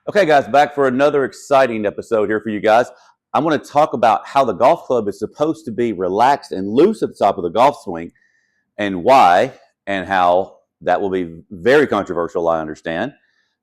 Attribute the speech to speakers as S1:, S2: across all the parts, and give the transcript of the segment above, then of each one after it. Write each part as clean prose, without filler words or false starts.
S1: Okay, guys, back for another exciting episode here for you guys. I'm going to talk about how the golf club is supposed to be relaxed and loose at the top of the golf swing and why, and how that will be very controversial, I understand,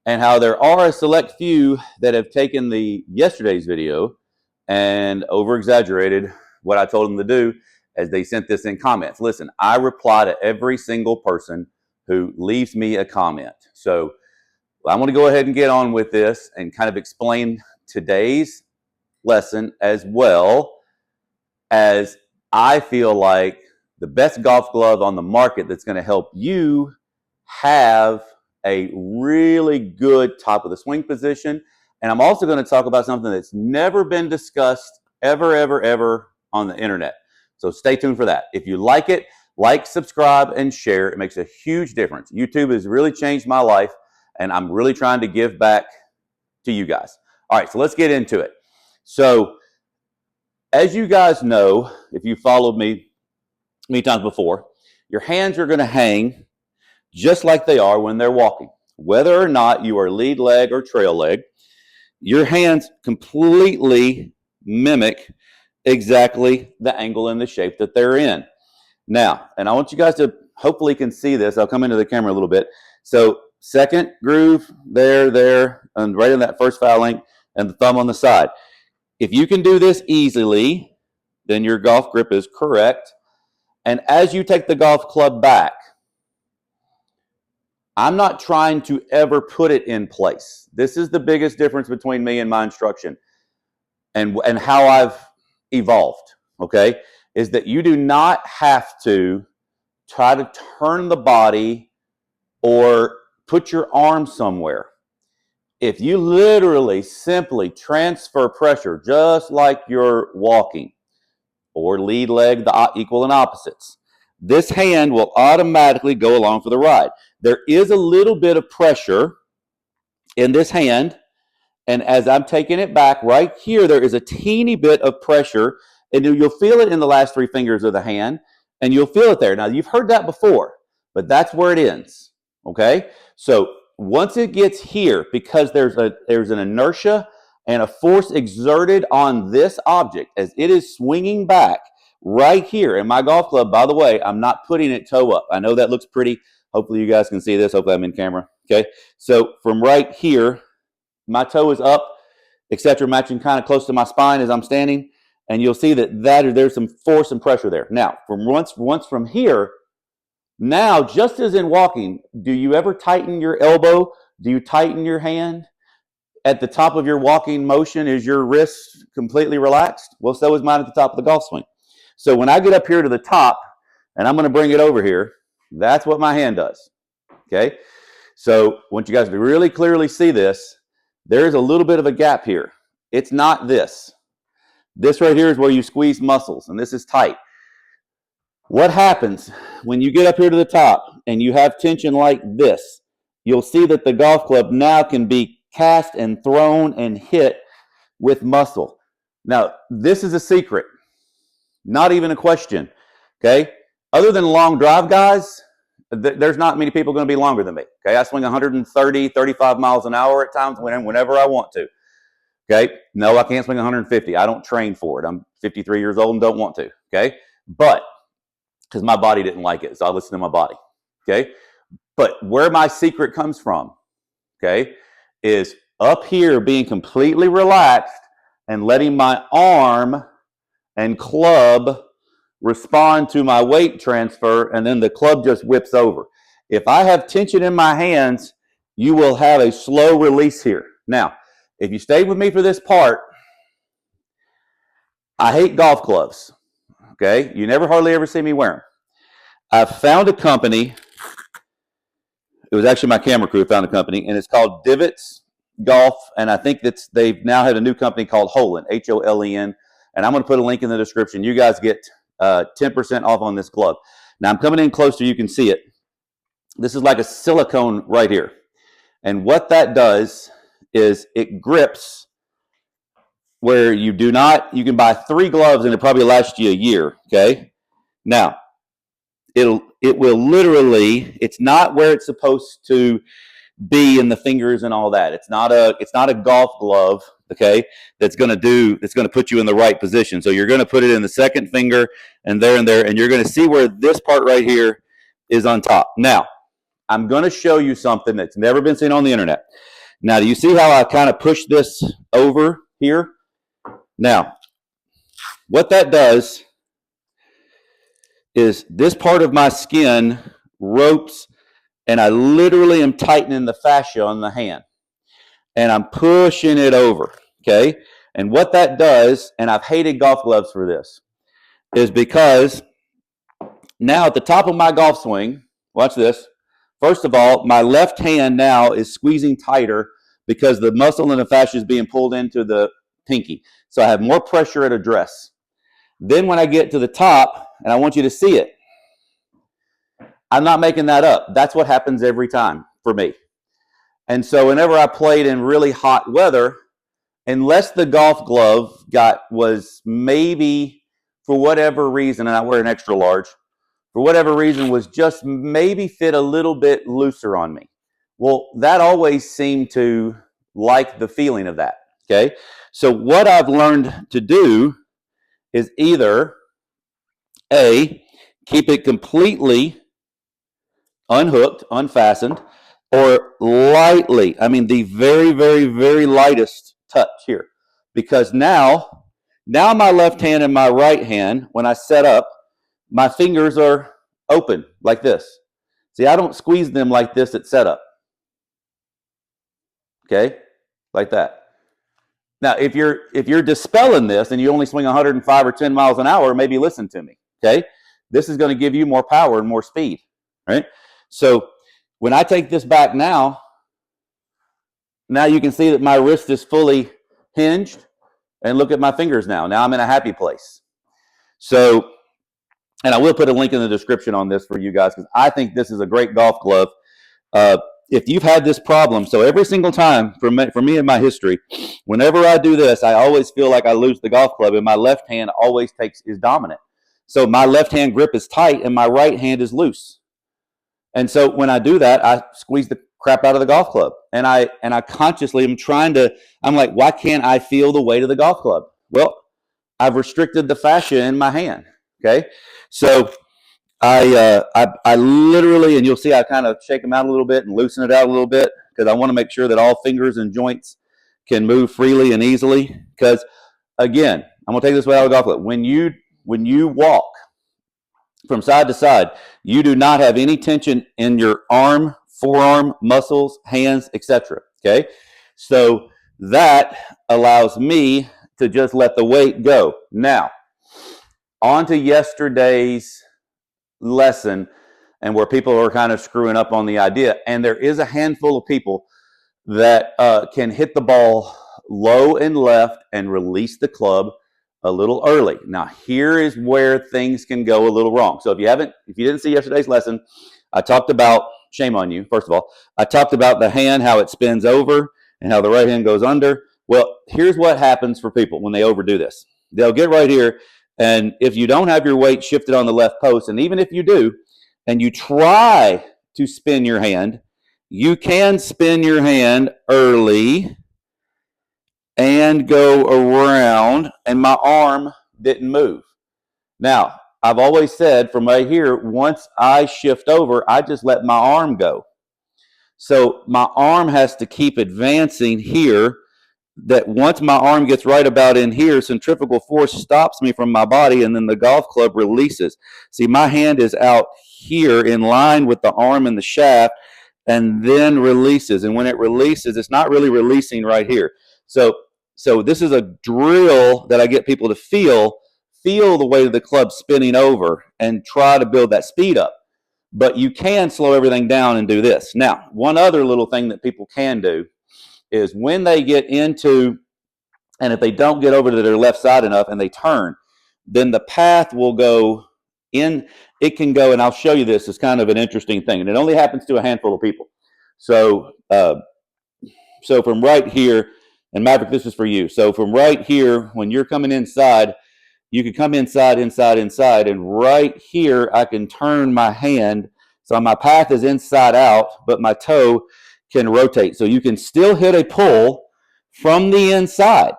S1: and how there are a select few that have taken yesterday's video and over-exaggerated what I told them to do as they sent this in comments. Listen, I reply to every single person who leaves me a comment. So I'm going to go ahead and get on with this and kind of explain today's lesson as well as I feel like the best golf glove on the market that's going to help you have a really good top of the swing position. And I'm also going to talk about something that's never been discussed ever on the internet. So stay tuned for that. If you like it, like, subscribe, and share. It makes a huge difference. YouTube has really changed my life, and I'm really trying to give back to you guys. All right, so let's get into it. So as you guys know, if you followed me many times before, your hands are going to hang just like they are when they're walking. Whether or not you are lead leg or trail leg, your hands completely mimic exactly the angle and the shape that they're in. Now, and I want you guys to hopefully can see this. I'll come into the camera a little bit. So second groove there, and right in that first foul length, and the thumb on the side. If you can do this easily, then your golf grip is correct. And as you take the golf club back, I'm not trying to ever put it in place. This is the biggest difference between me and my instruction and how I've evolved, okay, is that you do not have to try to turn the body or put your arm somewhere. If you literally simply transfer pressure just like you're walking or lead leg, the equal and opposites, this hand will automatically go along for the ride. There is a little bit of pressure in this hand, and as I'm taking it back right here, there is a teeny bit of pressure, and you'll feel it in the last three fingers of the hand, and you'll feel it there. Now, you've heard that before, but that's where it ends, okay? So once it gets here, because there's an inertia and a force exerted on this object as it is swinging back right here. And my golf club, by the way, I'm not putting it toe up. I know that looks pretty. Hopefully you guys can see this. Hopefully I'm in camera, okay? So from right here, my toe is up, etc., matching kind of close to my spine as I'm standing, and you'll see that there's some force and pressure there. Now, once from here, now, just as in walking, do you ever tighten your elbow? Do you tighten your hand? At the top of your walking motion, is your wrist completely relaxed? Well, so is mine at the top of the golf swing. So when I get up here to the top, and I'm going to bring it over here, that's what my hand does, okay? So I want you guys to really clearly see this. There is a little bit of a gap here. It's not this. This right here is where you squeeze muscles, and this is tight. What happens when you get up here to the top and you have tension like this? You'll see that the golf club now can be cast and thrown and hit with muscle. Now, this is a secret, not even a question, okay? Other than long drive guys, there's not many people going to be longer than me, okay? I swing 130, 35 miles an hour at times whenever I want to, okay? No, I can't swing 150. I don't train for it. I'm 53 years old and don't want to, okay? But because my body didn't like it, so I listened to my body, okay? But where my secret comes from, okay, is up here being completely relaxed and letting my arm and club respond to my weight transfer, and then the club just whips over. If I have tension in my hands, you will have a slow release here. Now, if you stayed with me for this part, I hate golf clubs, okay? You never hardly ever see me wear them. I found a company. It was actually my camera crew found a company, and it's called Divots Golf, and I think they've now had a new company called Holen, Holen, and I'm going to put a link in the description. You guys get 10% off on this glove. Now, I'm coming in close so you can see it. This is like a silicone right here, and what that does is it grips where you can buy 3 gloves, and it probably lasts you a year, okay? Now, it will literally, it's not where it's supposed to be in the fingers and all that. It's not a golf glove, okay, that's going to put you in the right position. So you're going to put it in the second finger and there, and you're going to see where this part right here is on top. Now, I'm going to show you something that's never been seen on the internet. Now, do you see how I kind of push this over here? Now, what that does is this part of my skin ropes, and I literally am tightening the fascia on the hand. And I'm pushing it over, okay? And what that does, and I've hated golf gloves for this, is because now at the top of my golf swing, watch this. First of all, my left hand now is squeezing tighter because the muscle in the fascia is being pulled into the pinky. So I have more pressure at address. Then when I get to the top, and I want you to see it, I'm not making that up. That's what happens every time for me. And so whenever I played in really hot weather, unless the golf glove was maybe, for whatever reason, and I wear an extra large, for whatever reason was just maybe fit a little bit looser on me. Well, that always seemed to like the feeling of that, okay? So what I've learned to do is either A, keep it completely unhooked, unfastened, or lightly, I mean the very, very, very lightest touch here. Because now my left hand and my right hand, when I set up, my fingers are open like this. See, I don't squeeze them like this at setup. Okay? Like that. Now, if you're dispelling this and you only swing 105 or 10 miles an hour, maybe listen to me. Okay? This is going to give you more power and more speed. Right? So when I take this back now you can see that my wrist is fully hinged, and look at my fingers now. Now I'm in a happy place. So, and I will put a link in the description on this for you guys because I think this is a great golf glove. If you've had this problem, so every single time for me in my history, whenever I do this, I always feel like I lose the golf club, and my left hand always is dominant. So my left hand grip is tight and my right hand is loose. And so when I do that, I squeeze the crap out of the golf club. And I consciously am I'm like, why can't I feel the weight of the golf club? Well, I've restricted the fascia in my hand. Okay. So I literally, and you'll see I kind of shake them out a little bit and loosen it out a little bit because I want to make sure that all fingers and joints can move freely and easily. Because again, I'm going to take this way out of the golf club. When you walk from side to side, you do not have any tension in your arm, forearm, muscles, hands, etc. Okay? So that allows me to just let the weight go. Now, on to yesterday's lesson and where people are kind of screwing up on the idea. And there is a handful of people that can hit the ball low and left and release the club a little early. Now, here is where things can go a little wrong. So if you didn't see yesterday's lesson, I talked about, shame on you, first of all, I talked about the hand, how it spins over and how the right hand goes under. Well, here's what happens for people when they overdo this. They'll get right here, and if you don't have your weight shifted on the left post, and even if you do, and you try to spin your hand, you can spin your hand early and go around, and my arm didn't move. Now, I've always said from right here, once I shift over, I just let my arm go. So my arm has to keep advancing here, that once my arm gets right about in here, centrifugal force stops me from my body, and then the golf club releases. See, my hand is out here in line with the arm and the shaft, and then releases. And when it releases, it's not really releasing right here. So this is a drill that I get people to feel the weight of the club spinning over and try to build that speed up. But you can slow everything down and do this. Now, one other little thing that people can do is when they get into, and if they don't get over to their left side enough and they turn, then the path will go in. It can go, and I'll show you this. It's kind of an interesting thing, and it only happens to a handful of people. So from right here, and Maverick, this is for you. So from right here, when you're coming inside, you can come inside, and right here, I can turn my hand. So my path is inside out, but my toe can rotate. So you can still hit a pull from the inside.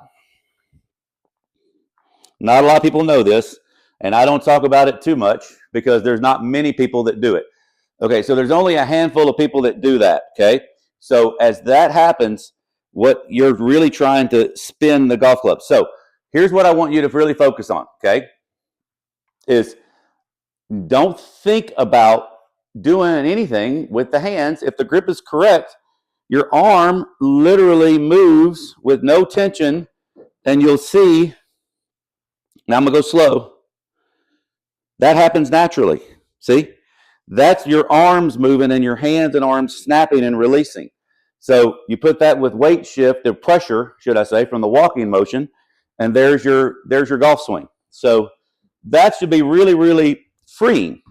S1: Not a lot of people know this, and I don't talk about it too much because there's not many people that do it. Okay, so there's only a handful of people that do that, okay? So as that happens, what you're really trying to spin the golf club. So here's what I want you to really focus on, okay? Is don't think about doing anything with the hands. If the grip is correct, your arm literally moves with no tension, and you'll see, now I'm going to go slow. That happens naturally. See? That's your arms moving and your hands and arms snapping and releasing. So you put that with weight shift, or pressure, should I say, from the walking motion, and there's your golf swing. So that should be really, really freeing.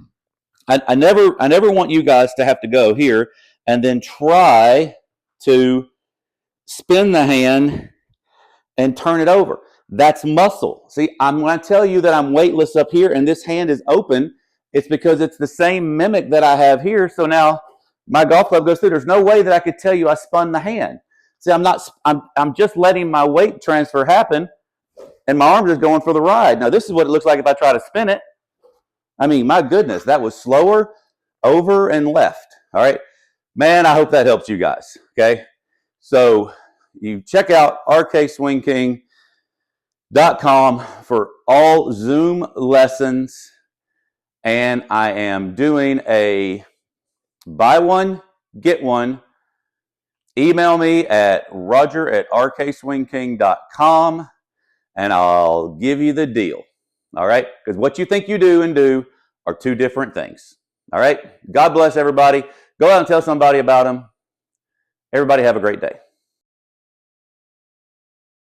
S1: I never want you guys to have to go here and then try to spin the hand and turn it over. That's muscle. See, I'm going to tell you that I'm weightless up here and this hand is open. It's because it's the same mimic that I have here. So now my golf club goes through. There's no way that I could tell you I spun the hand. See, I'm just letting my weight transfer happen, and my arm is going for the ride. Now, this is what it looks like if I try to spin it. I mean, my goodness, that was slower, over and left. All right. Man, I hope that helps you guys. Okay. So you check out rkswingking.com for all Zoom lessons. And I am doing a buy one, get one. Email me at roger@rkswingking.com and I'll give you the deal. All right? Because what you think you do and do are two different things. All right? God bless everybody. Go out and tell somebody about them. Everybody have a great day.